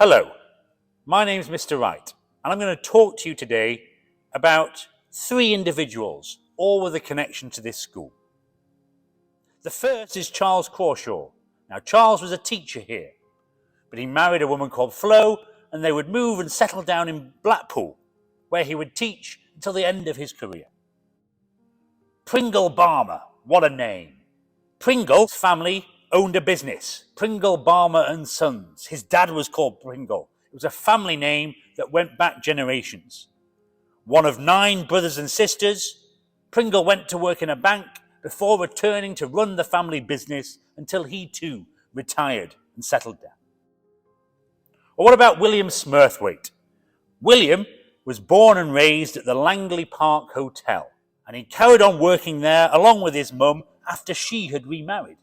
Hello, my name's Mr. Wright, and I'm going to talk to you today about three individuals, all with a connection to this school. The first is Charles Crawshaw. Now, Charles was a teacher here, but he married a woman called Flo, and they would move and settle down in Blackpool, where he would teach until the end of his career. Pringle Balmer, what a name. Pringle's family owned a business, Pringle Balmer and Sons. His dad was called Pringle. It was a family name that went back generations. One of 9 brothers and sisters, Pringle went to work in a bank before returning to run the family business until he too retired and settled down. Or what about William Smurthwaite? William was born and raised at the Langley Park Hotel, and he carried on working there along with his mum after she had remarried.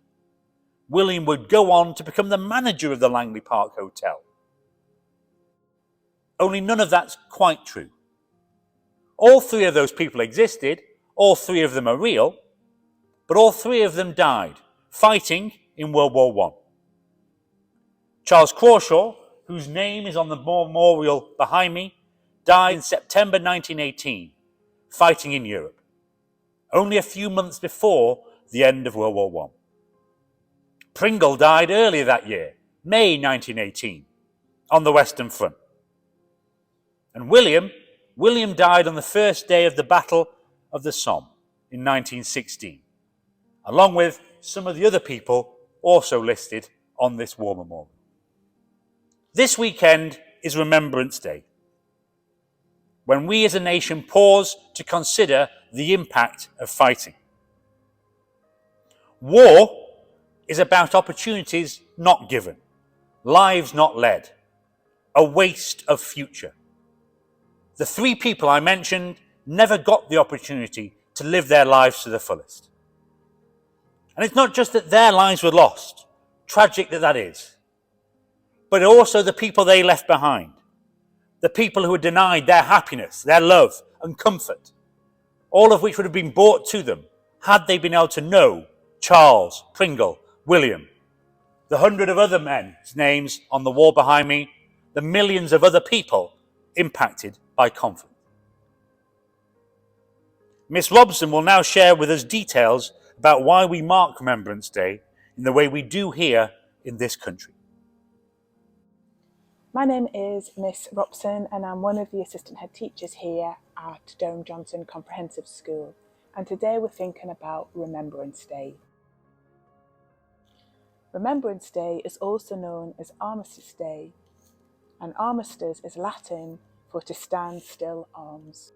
William would go on to become the manager of the Langley Park Hotel. Only none of that's quite true. All 3 of those people existed, all 3 of them are real, but all 3 of them died fighting in World War I. Charles Crawshaw, whose name is on the memorial behind me, died in September 1918, fighting in Europe, only a few months before the end of World War I. Pringle died earlier that year, May 1918, on the Western Front. And William died on the first day of the Battle of the Somme in 1916, along with some of the other people also listed on this war memorial. This weekend is Remembrance Day, when we as a nation pause to consider the impact of fighting. War is about opportunities not given, lives not led, a waste of future. The 3 people I mentioned never got the opportunity to live their lives to the fullest. And it's not just that their lives were lost, tragic that is, but also the people they left behind, the people who were denied their happiness, their love and comfort, all of which would have been brought to them had they been able to know Charles, Pringle, William, the 100 of other men's names on the wall behind me, the millions of other people impacted by conflict. Miss Robson will now share with us details about why we mark Remembrance Day in the way we do here in this country. My name is Miss Robson and I'm one of the assistant head teachers here at Durham Johnson Comprehensive School, and today we're thinking about Remembrance Day. Remembrance Day is also known as Armistice Day, and armistice is Latin for to stand still arms.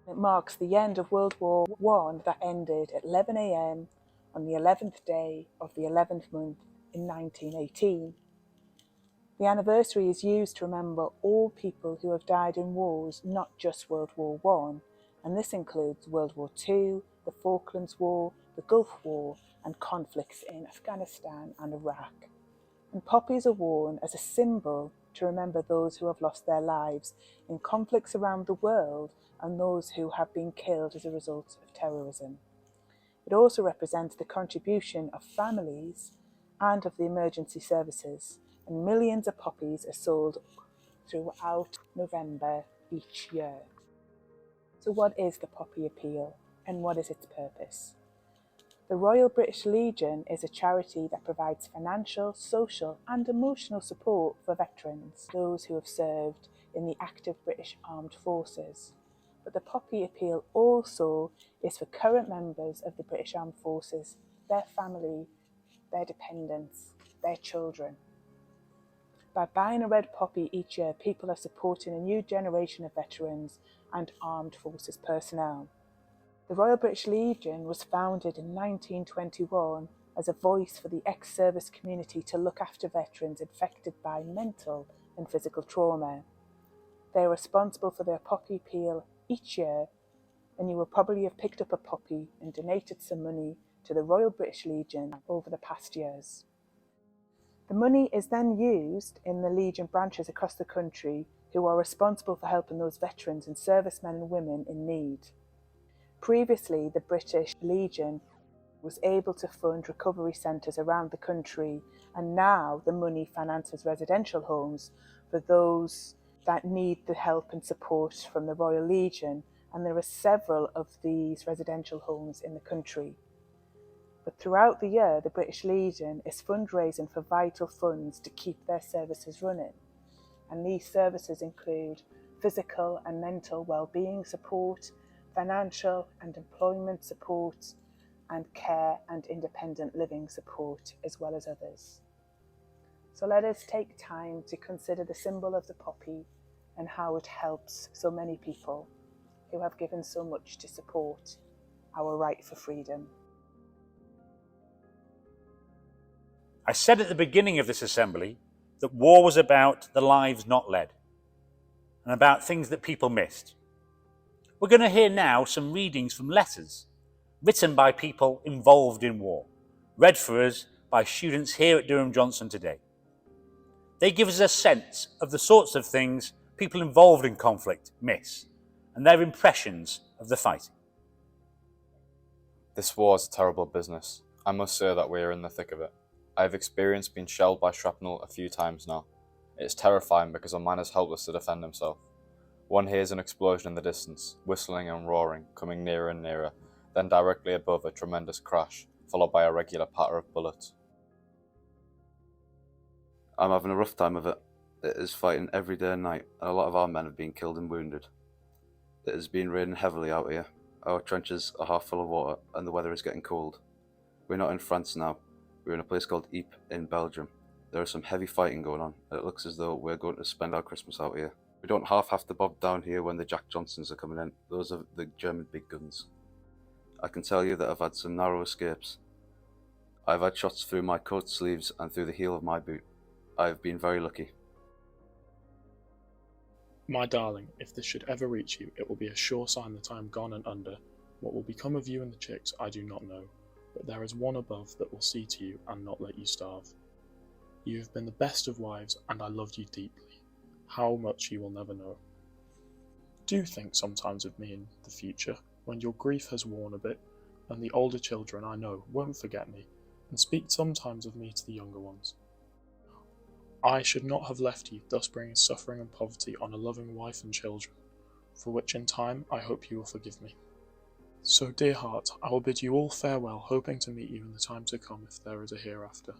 It marks the end of World War I that ended at 11 a.m. on the 11th day of the 11th month in 1918. The anniversary is used to remember all people who have died in wars, not just World War I, and this includes World War II, the Falklands War, the Gulf War, and conflicts in Afghanistan and Iraq. And poppies are worn as a symbol to remember those who have lost their lives in conflicts around the world and those who have been killed as a result of terrorism. It also represents the contribution of families and of the emergency services, and millions of poppies are sold throughout November each year. So what is the Poppy Appeal and what is its purpose? The Royal British Legion is a charity that provides financial, social and emotional support for veterans, those who have served in the active British Armed Forces. But the Poppy Appeal also is for current members of the British Armed Forces, their family, their dependents, their children. By buying a red poppy each year, people are supporting a new generation of veterans and armed forces personnel. The Royal British Legion was founded in 1921 as a voice for the ex-service community to look after veterans infected by mental and physical trauma. They are responsible for their Poppy Appeal each year, and you will probably have picked up a poppy and donated some money to the Royal British Legion over the past years. The money is then used in the Legion branches across the country who are responsible for helping those veterans and servicemen and women in need. Previously, the British Legion was able to fund recovery centres around the country, and now the money finances residential homes for those that need the help and support from the Royal Legion, and there are several of these residential homes in the country. But throughout the year, the British Legion is fundraising for vital funds to keep their services running. And these services include physical and mental well-being support, financial and employment support, and care and independent living support, as well as others. So let us take time to consider the symbol of the poppy and how it helps so many people who have given so much to support our right for freedom. I said at the beginning of this assembly that war was about the lives not led and about things that people missed. We're going to hear now some readings from letters written by people involved in war, read for us by students here at Durham Johnson today. They give us a sense of the sorts of things people involved in conflict miss and their impressions of the fighting. This war is a terrible business. I must say that we are in the thick of it. I have experienced being shelled by shrapnel a few times now. It is terrifying because a man is helpless to defend himself. One hears an explosion in the distance, whistling and roaring, coming nearer and nearer, then directly above a tremendous crash, followed by a regular patter of bullets. I'm having a rough time of it. It is fighting every day and night, and a lot of our men have been killed and wounded. It has been raining heavily out here. Our trenches are half full of water, and the weather is getting cold. We're not in France now. We're in a place called Ypres in Belgium. There is some heavy fighting going on, and it looks as though we're going to spend our Christmas out here. We don't half have to bob down here when the Jack Johnsons are coming in. Those are the German big guns. I can tell you that I've had some narrow escapes. I've had shots through my coat sleeves and through the heel of my boot. I have been very lucky. My darling, if this should ever reach you, it will be a sure sign that I am gone and under. What will become of you and the chicks, I do not know, but there is one above that will see to you and not let you starve. You have been the best of wives, and I loved you deeply. How much you will never know. Do think sometimes of me in the future, when your grief has worn a bit, and the older children I know won't forget me, and speak sometimes of me to the younger ones. I should not have left you, thus bringing suffering and poverty on a loving wife and children, for which in time I hope you will forgive me. So, dear heart, I will bid you all farewell, hoping to meet you in the time to come if there is a hereafter.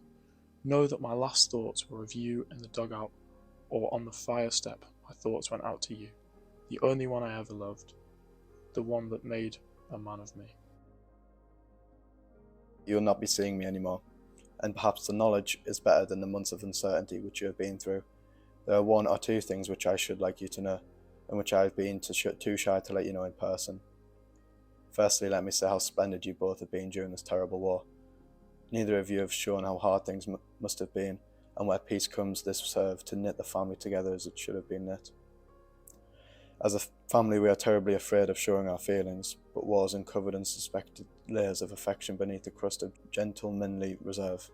Know that my last thoughts were of you in the dugout or on the fire step. My thoughts went out to you, the only one I ever loved, the one that made a man of me. You will not be seeing me anymore, and perhaps the knowledge is better than the months of uncertainty which you have been through. There are one or two things which I should like you to know, and which I have been too shy to let you know in person. Firstly, let me say how splendid you both have been during this terrible war. Neither of you have shown how hard things must have been, and where peace comes, this served to knit the family together as it should have been knit. As a family, we are terribly afraid of showing our feelings, but wars uncovered unsuspected layers of affection beneath a crust of gentlemanly reserve.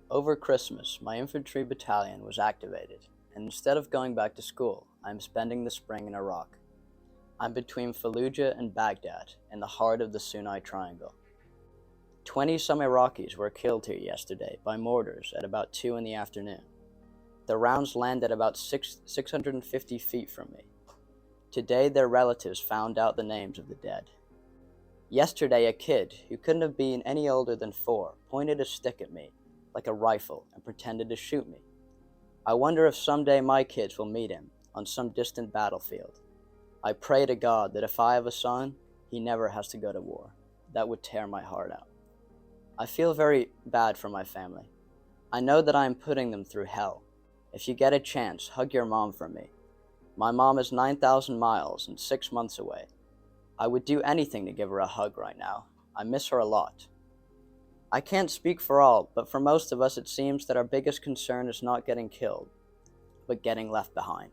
Over Christmas, my infantry battalion was activated, and instead of going back to school, I am spending the spring in Iraq. I'm between Fallujah and Baghdad, in the heart of the Sunni Triangle. 20-some Iraqis were killed here yesterday by mortars at about 2 in the afternoon. The rounds landed about 650 feet from me. Today, their relatives found out the names of the dead. Yesterday, a kid, who couldn't have been any older than 4, pointed a stick at me, like a rifle, and pretended to shoot me. I wonder if someday my kids will meet him on some distant battlefield. I pray to God that if I have a son, he never has to go to war. That would tear my heart out. I feel very bad for my family. I know that I am putting them through hell. If you get a chance, hug your mom for me. My mom is 9,000 miles and 6 months away. I would do anything to give her a hug right now. I miss her a lot. I can't speak for all, but for most of us it seems that our biggest concern is not getting killed, but getting left behind.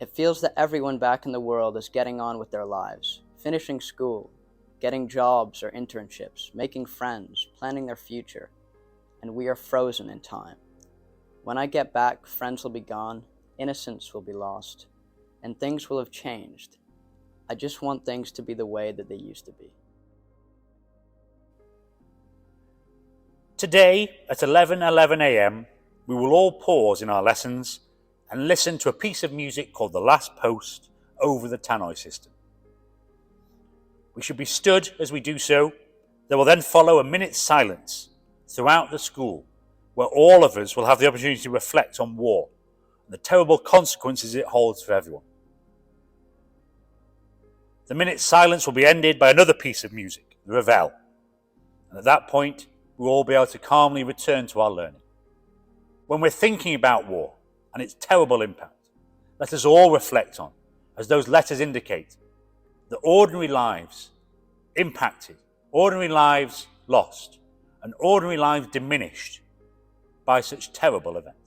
It feels that everyone back in the world is getting on with their lives, finishing school, getting jobs or internships, making friends, planning their future, and we are frozen in time. When I get back, friends will be gone, innocence will be lost, and things will have changed. I just want things to be the way that they used to be. Today at 11:11 a.m. we will all pause in our lessons and listen to a piece of music called The Last Post over the tannoy system. We should be stood as we do so. There will then follow a minute's silence throughout the school, where all of us will have the opportunity to reflect on war and the terrible consequences it holds for everyone. The minute's silence will be ended by another piece of music, the revel, and at that point we will all be able to calmly return to our learning. When we're thinking about war and its terrible impact, let us all reflect on, as those letters indicate, the ordinary lives impacted, ordinary lives lost, and ordinary lives diminished by such terrible events.